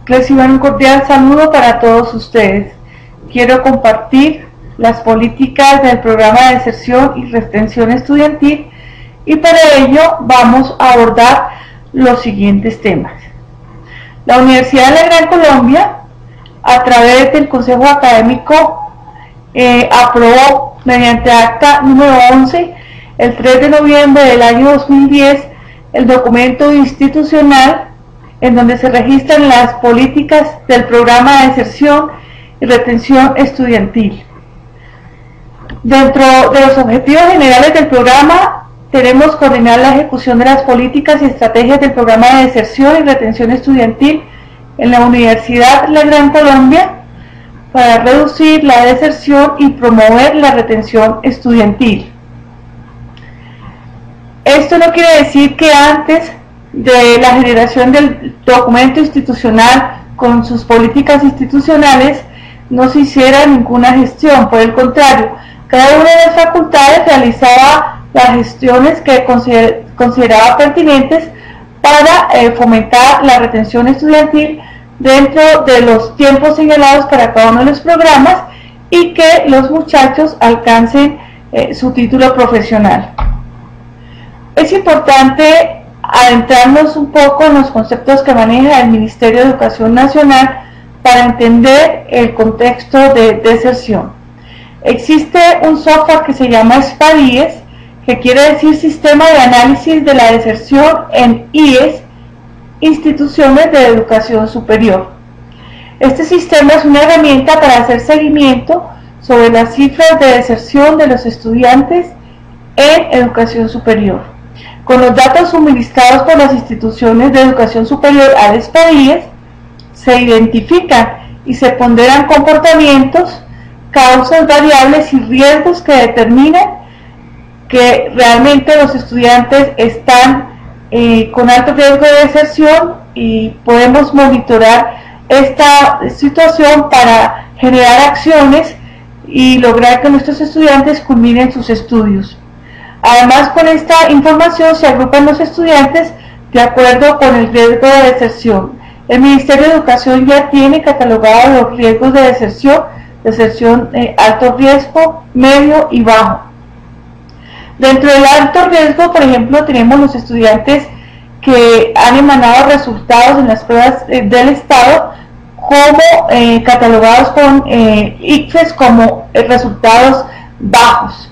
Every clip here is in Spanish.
Reciban un cordial saludo para todos ustedes. Quiero compartir las políticas del programa de deserción y retención estudiantil y para ello vamos a abordar los siguientes temas. La Universidad de la Gran Colombia, a través del Consejo Académico, aprobó mediante acta número 11 el 3 de noviembre del año 2010 el documento institucional en donde se registran las políticas del programa de deserción y retención estudiantil. Dentro de los objetivos generales del programa tenemos coordinar la ejecución de las políticas y estrategias del programa de deserción y retención estudiantil en la Universidad de la Gran Colombia para reducir la deserción y promover la retención estudiantil. Esto no quiere decir que antes de la generación del documento institucional con sus políticas institucionales no se hiciera ninguna gestión. Por el contrario, cada una de las facultades realizaba las gestiones que consideraba pertinentes para fomentar la retención estudiantil dentro de los tiempos señalados para cada uno de los programas y que los muchachos alcancen su título profesional. Es importante adentrarnos un poco en los conceptos que maneja el Ministerio de Educación Nacional para entender el contexto de deserción. Existe un software que se llama SPA-IES, que quiere decir Sistema de Análisis de la Deserción en IES, Instituciones de Educación Superior. Este sistema es una herramienta para hacer seguimiento sobre las cifras de deserción de los estudiantes en educación superior. Con los datos suministrados por las instituciones de educación superior al SPA-IES, se identifican y se ponderan comportamientos, causas, variables y riesgos que determinan que realmente los estudiantes están con alto riesgo de deserción y podemos monitorar esta situación para generar acciones y lograr que nuestros estudiantes culminen sus estudios. Además, con esta información se agrupan los estudiantes de acuerdo con el riesgo de deserción. El Ministerio de Educación ya tiene catalogados los riesgos de deserción alto riesgo, medio y bajo. Dentro del alto riesgo, por ejemplo, tenemos los estudiantes que han emanado resultados en las pruebas del Estado como catalogados con ICFES como resultados bajos.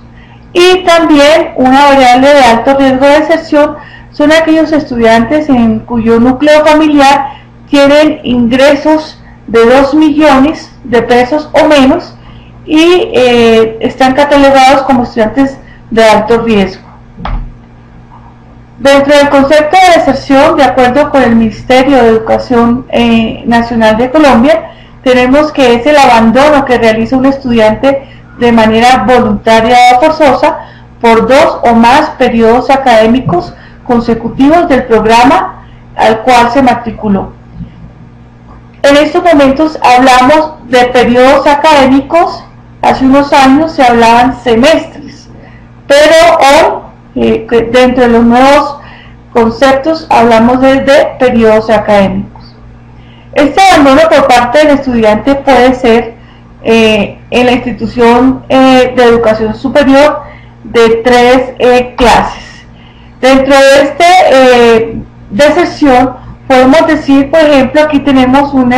Y también una variable de alto riesgo de deserción son aquellos estudiantes en cuyo núcleo familiar tienen ingresos de 2 millones de pesos o menos y están catalogados como estudiantes de alto riesgo. Dentro del concepto de deserción, de acuerdo con el Ministerio de Educación Nacional de Colombia, tenemos que es el abandono que realiza un estudiante de manera voluntaria o forzosa por 2 o más periodos académicos consecutivos del programa al cual se matriculó. En estos momentos hablamos de periodos académicos, hace unos años se hablaban semestres, pero hoy dentro de los nuevos conceptos hablamos de periodos académicos. Este abandono por parte del estudiante puede ser en la institución de educación superior de 3 clases. Dentro de este deserción podemos decir, por ejemplo, aquí tenemos un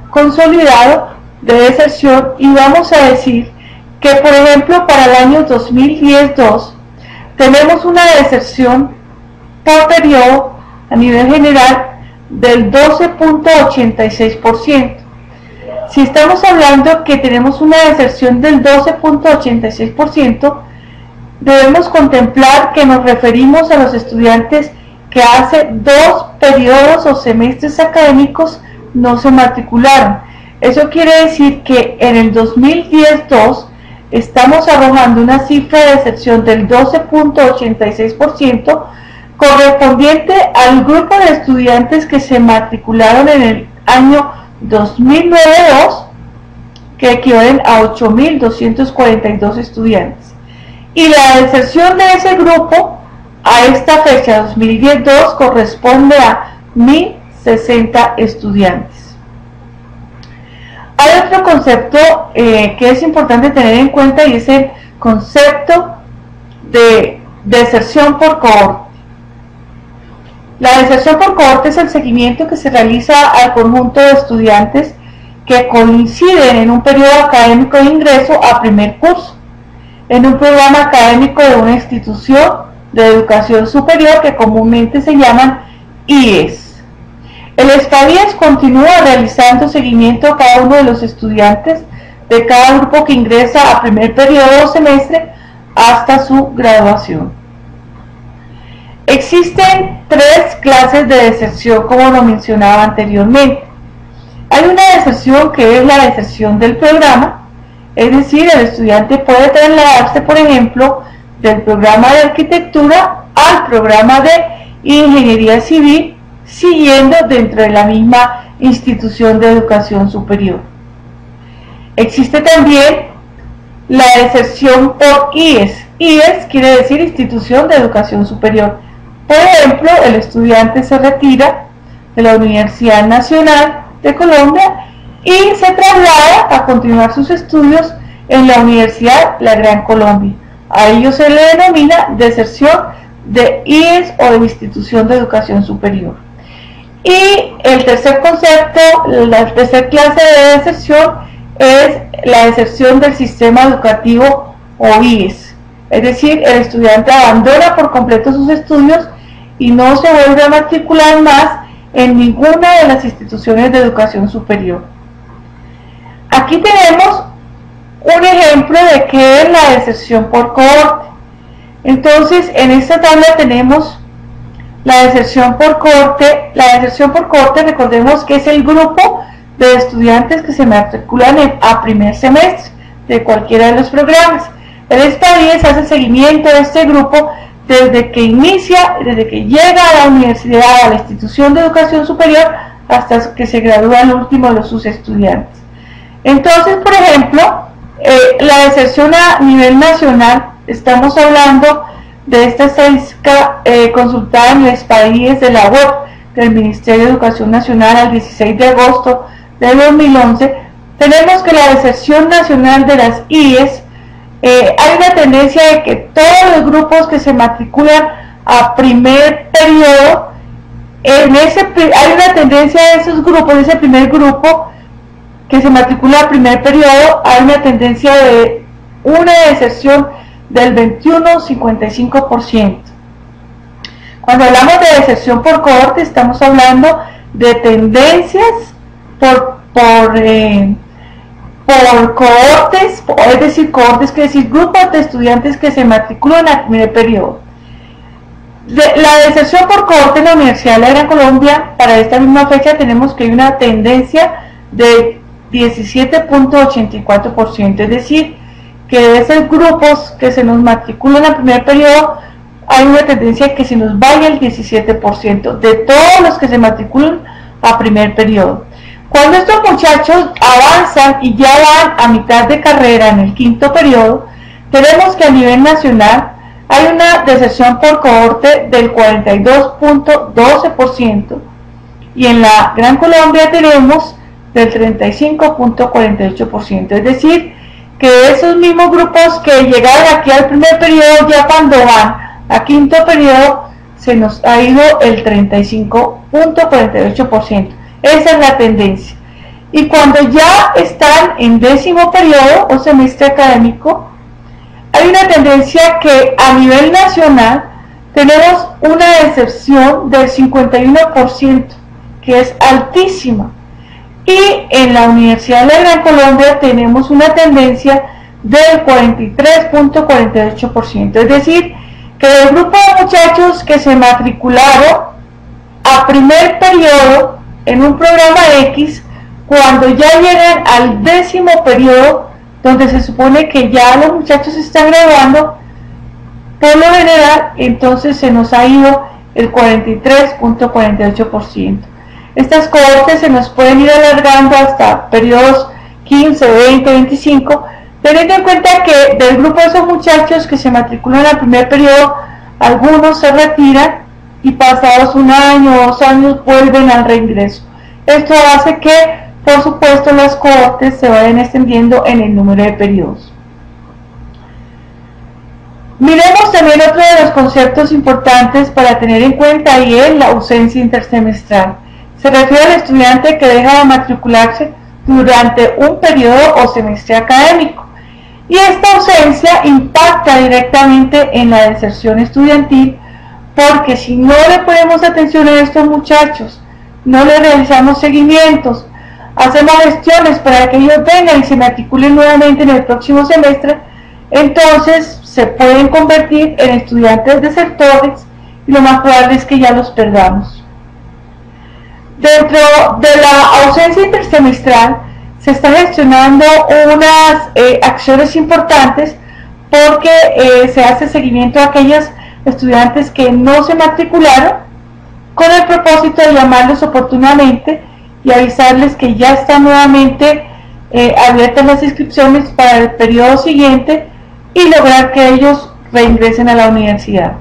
consolidado de deserción y vamos a decir que, por ejemplo, para el año 2010-2 tenemos una deserción por periodo a nivel general del 12.86%. Si estamos hablando que tenemos una deserción del 12.86%, debemos contemplar que nos referimos a los estudiantes que hace 2 periodos o semestres académicos no se matricularon. Eso quiere decir que en el 2010-2 estamos arrojando una cifra de deserción del 12.86% correspondiente al grupo de estudiantes que se matricularon en el año 2009-2, que equivalen a 8.242 estudiantes. Y la deserción de ese grupo a esta fecha 2010-2 corresponde a 1.060 estudiantes. Hay otro concepto que es importante tener en cuenta, y es el concepto de deserción por cohorte. La deserción por cohorte es el seguimiento que se realiza al conjunto de estudiantes que coinciden en un periodo académico de ingreso a primer curso, en un programa académico de una institución de educación superior que comúnmente se llaman IES. El SPADIES continúa realizando seguimiento a cada uno de los estudiantes de cada grupo que ingresa a primer periodo o semestre hasta su graduación. Existen tres clases de deserción, como lo mencionaba anteriormente. Hay una deserción que es la deserción del programa, es decir, el estudiante puede trasladarse, por ejemplo, del programa de arquitectura al programa de ingeniería civil, siguiendo dentro de la misma institución de educación superior. Existe también la deserción por IES. IES quiere decir Institución de Educación Superior. Por ejemplo, el estudiante se retira de la Universidad Nacional de Colombia y se traslada a continuar sus estudios en la Universidad La Gran Colombia. A ello se le denomina deserción de IES o de Institución de Educación Superior. Y el tercer concepto, la tercera clase de deserción, es la deserción del sistema educativo o IES. Es decir, el estudiante abandona por completo sus estudios y no se vuelve a matricular más en ninguna de las instituciones de educación superior. Aquí tenemos un ejemplo de qué es la deserción por cohorte. Entonces, en esta tabla tenemos la deserción por cohorte. La deserción por cohorte, recordemos que es el grupo de estudiantes que se matriculan a primer semestre de cualquiera de los programas. El SPADIES hace seguimiento de este grupo desde que inicia, desde que llega a la universidad, a la institución de educación superior, hasta que se gradúa el último de sus estudiantes. Entonces, por ejemplo, la deserción a nivel nacional, estamos hablando de esta estadística consultada en el SPADIES de la web del Ministerio de Educación Nacional al 16 de agosto de 2011, tenemos que la deserción nacional de las IES, hay una tendencia de que todos los grupos que se matriculan a primer periodo, hay una tendencia de esos grupos, de ese primer grupo que se matricula a primer periodo, hay una tendencia de una deserción del 21-55%. Cuando hablamos de deserción por cohorte, estamos hablando de tendencias por cohortes, es decir, cohortes quiere decir grupos de estudiantes que se matriculan al primer periodo. La deserción por cohorte en la Universidad de la Gran Colombia, para esta misma fecha tenemos que hay una tendencia de 17.84%, es decir, que de esos grupos que se nos matriculan al primer periodo, hay una tendencia que se nos vaya el 17% de todos los que se matriculan a primer periodo. Cuando estos muchachos avanzan y ya van a mitad de carrera en el quinto periodo, tenemos que a nivel nacional hay una deserción por cohorte del 42.12% y en la Gran Colombia tenemos del 35.48%, es decir, que esos mismos grupos que llegaron aquí al primer periodo, ya cuando van a quinto periodo, se nos ha ido el 35.48%. Esa es la tendencia. Y cuando ya están en décimo periodo o semestre académico, hay una tendencia que a nivel nacional tenemos una deserción del 51%, que es altísima. Y en la Universidad de la Gran Colombia tenemos una tendencia del 43.48%, es decir, que del grupo de muchachos que se matricularon a primer periodo en un programa X, cuando ya llegan al décimo periodo, donde se supone que ya los muchachos se están graduando, por lo general, entonces se nos ha ido el 43.48%. Estas cohortes se nos pueden ir alargando hasta periodos 15, 20, 25, teniendo en cuenta que del grupo de esos muchachos que se matriculan al primer periodo, algunos se retiran y pasados un año o 2 años vuelven al reingreso. Esto hace que por supuesto las cohortes se vayan extendiendo en el número de periodos. Miremos también otro de los conceptos importantes para tener en cuenta, y es la ausencia intersemestral. Se refiere al estudiante que deja de matricularse durante un periodo o semestre académico, y esta ausencia impacta directamente en la deserción estudiantil, porque si no le ponemos atención a estos muchachos, no le realizamos seguimientos, hacemos gestiones para que ellos vengan y se matriculen nuevamente en el próximo semestre, entonces se pueden convertir en estudiantes desertores y lo más probable es que ya los perdamos. Dentro de la ausencia intersemestral se están gestionando unas acciones importantes, porque se hace seguimiento a aquellos estudiantes que no se matricularon, con el propósito de llamarlos oportunamente y avisarles que ya están nuevamente abiertas las inscripciones para el periodo siguiente y lograr que ellos reingresen a la universidad.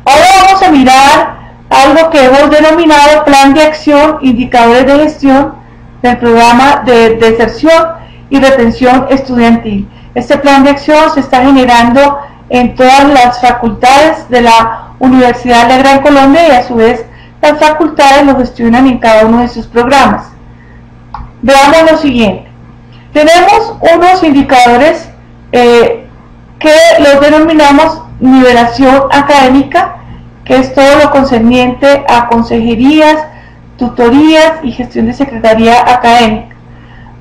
Ahora vamos a mirar algo que hemos denominado Plan de Acción, Indicadores de Gestión del Programa de Deserción y Retención Estudiantil. Este plan de acción se está generando en todas las facultades de la Universidad de la Gran Colombia, y a su vez las facultades lo gestionan en cada uno de sus programas. Veamos lo siguiente. Tenemos unos indicadores que los denominamos nivelación académica, que es todo lo concerniente a consejerías, tutorías y gestión de secretaría académica.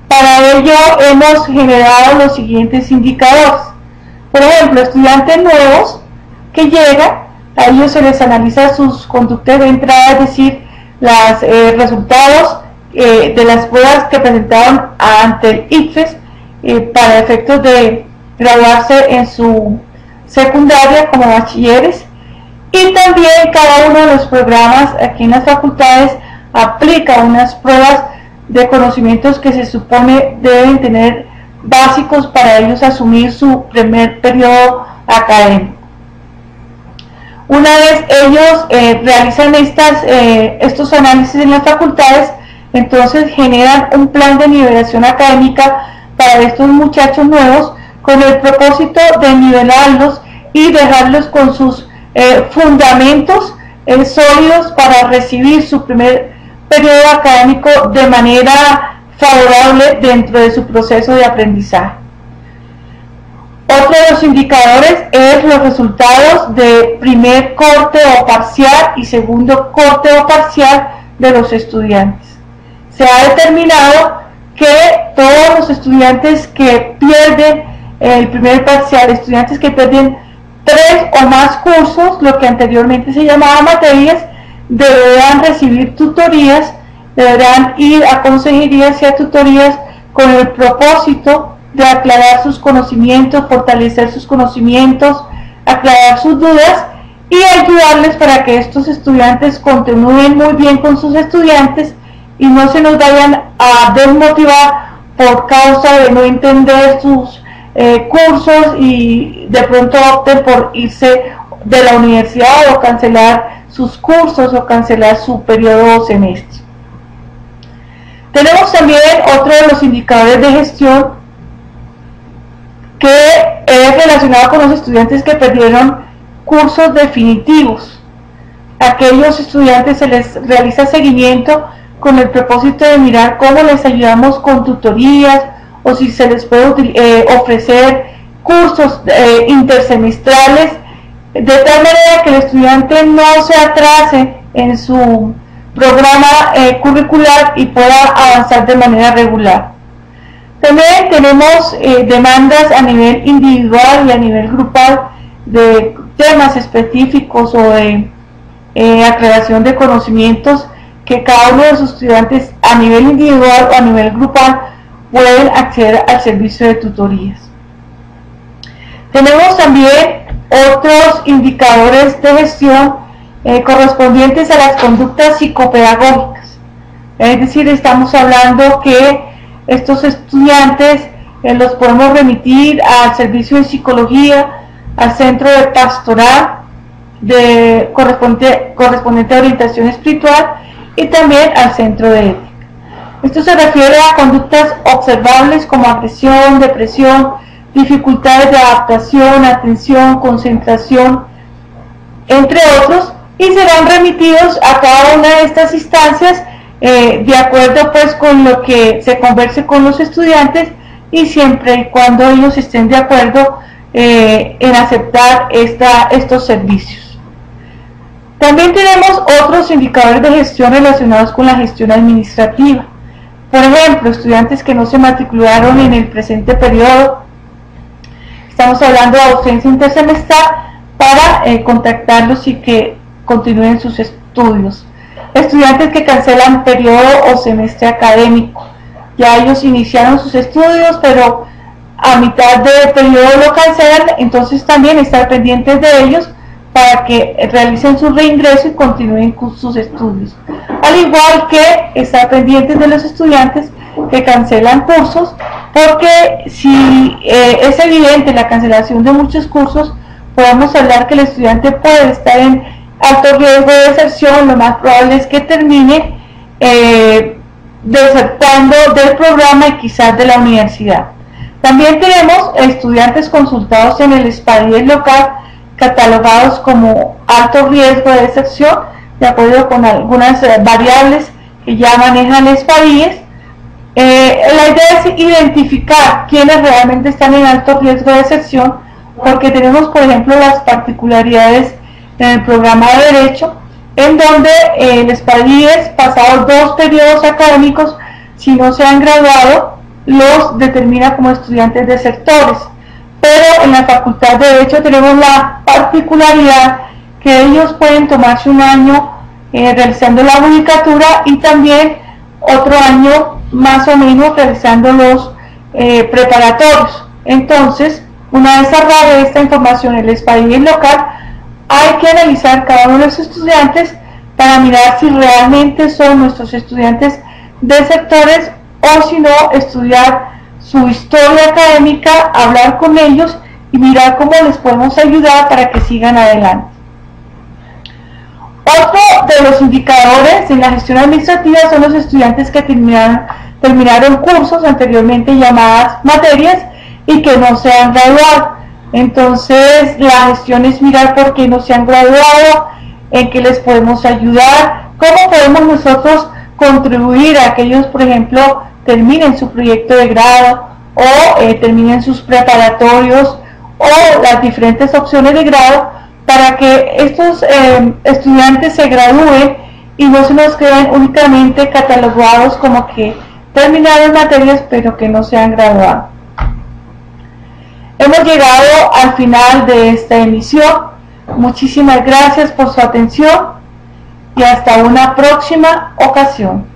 Para ello hemos generado los siguientes indicadores. Por ejemplo, estudiantes nuevos que llegan, a ellos se les analiza sus conductas de entrada, es decir, los resultados de las pruebas que presentaron ante el ICFES para efectos de graduarse en su secundaria como bachilleres, y también cada uno de los programas aquí en las facultades aplica unas pruebas de conocimientos que se supone deben tener básicos para ellos asumir su primer periodo académico. Una vez ellos realizan estos análisis en las facultades, entonces generan un plan de nivelación académica para estos muchachos nuevos, con el propósito de nivelarlos y dejarlos con sus fundamentos sólidos para recibir su primer periodo académico de manera favorable dentro de su proceso de aprendizaje. Otro de los indicadores es los resultados de primer corte o parcial y segundo corte o parcial de los estudiantes. Se ha determinado que todos los estudiantes que pierden el primer parcial, estudiantes que pierden 3 o más cursos, lo que anteriormente se llamaba materias, deberán recibir tutorías, deberán ir a consejerías y a tutorías con el propósito de aclarar sus conocimientos, fortalecer sus conocimientos, aclarar sus dudas y ayudarles para que estos estudiantes continúen muy bien con sus estudiantes y no se nos vayan a desmotivar por causa de no entender sus cursos y de pronto opten por irse de la universidad o cancelar sus cursos o cancelar su periodo o semestre. Tenemos también otro de los indicadores de gestión que es relacionado con los estudiantes que perdieron cursos definitivos. A aquellos estudiantes se les realiza seguimiento con el propósito de mirar cómo les ayudamos con tutorías o si se les puede ofrecer cursos intersemestrales, de tal manera que el estudiante no se atrase en su programa curricular y pueda avanzar de manera regular. También tenemos demandas a nivel individual y a nivel grupal de temas específicos o de aclaración de conocimientos que cada uno de los estudiantes a nivel individual o a nivel grupal pueden acceder al servicio de tutorías. Tenemos también otros indicadores de gestión correspondientes a las conductas psicopedagógicas. Es decir, estamos hablando que estos estudiantes los podemos remitir al servicio de psicología, al centro de pastoral correspondiente a orientación espiritual y también al centro de ética. Esto se refiere a conductas observables como agresión, depresión, dificultades de adaptación, atención, concentración, entre otros, y serán remitidos a cada una de estas instancias de acuerdo pues con lo que se converse con los estudiantes y siempre y cuando ellos estén de acuerdo en aceptar estos servicios. También tenemos otros indicadores de gestión relacionados con la gestión administrativa. Por ejemplo, estudiantes que no se matricularon en el presente periodo, estamos hablando de ausencia intersemestral, para contactarlos y que continúen sus estudios. Estudiantes que cancelan periodo o semestre académico, ya ellos iniciaron sus estudios, pero a mitad de periodo lo cancelan, entonces también estar pendientes de ellos para que realicen su reingreso y continúen con sus estudios. Al igual que estar pendientes de los estudiantes que cancelan cursos, porque si es evidente la cancelación de muchos cursos, podemos hablar que el estudiante puede estar en alto riesgo de deserción. Lo más probable es que termine desertando del programa y quizás de la universidad. También tenemos estudiantes consultados en el SPADIES local, catalogados como alto riesgo de deserción, de acuerdo con algunas variables que ya manejan el SPADIES. La idea es identificar quiénes realmente están en alto riesgo de deserción, porque tenemos, por ejemplo, las particularidades en el programa de Derecho, en donde el SPADIES, pasados 2 periodos académicos, si no se han graduado, los determina como estudiantes desertores. Pero en la Facultad de Derecho tenemos la particularidad que ellos pueden tomarse un año realizando la judicatura y también otro año más o menos realizando los preparatorios. Entonces, una vez arroje esta información en el SPADIES local, hay que analizar cada uno de los estudiantes para mirar si realmente son nuestros estudiantes desertores o si no, estudiar su historia académica, hablar con ellos y mirar cómo les podemos ayudar para que sigan adelante. Otro de los indicadores en la gestión administrativa son los estudiantes que terminaron cursos anteriormente llamadas materias y que no se han graduado. Entonces la gestión es mirar por qué no se han graduado, en qué les podemos ayudar, cómo podemos nosotros contribuir a que ellos, por ejemplo, terminen su proyecto de grado o terminen sus preparatorios o las diferentes opciones de grado, para que estos estudiantes se gradúen y no se nos queden únicamente catalogados como que terminaron materias pero que no se han graduado. Hemos llegado al final de esta emisión. Muchísimas gracias por su atención y hasta una próxima ocasión.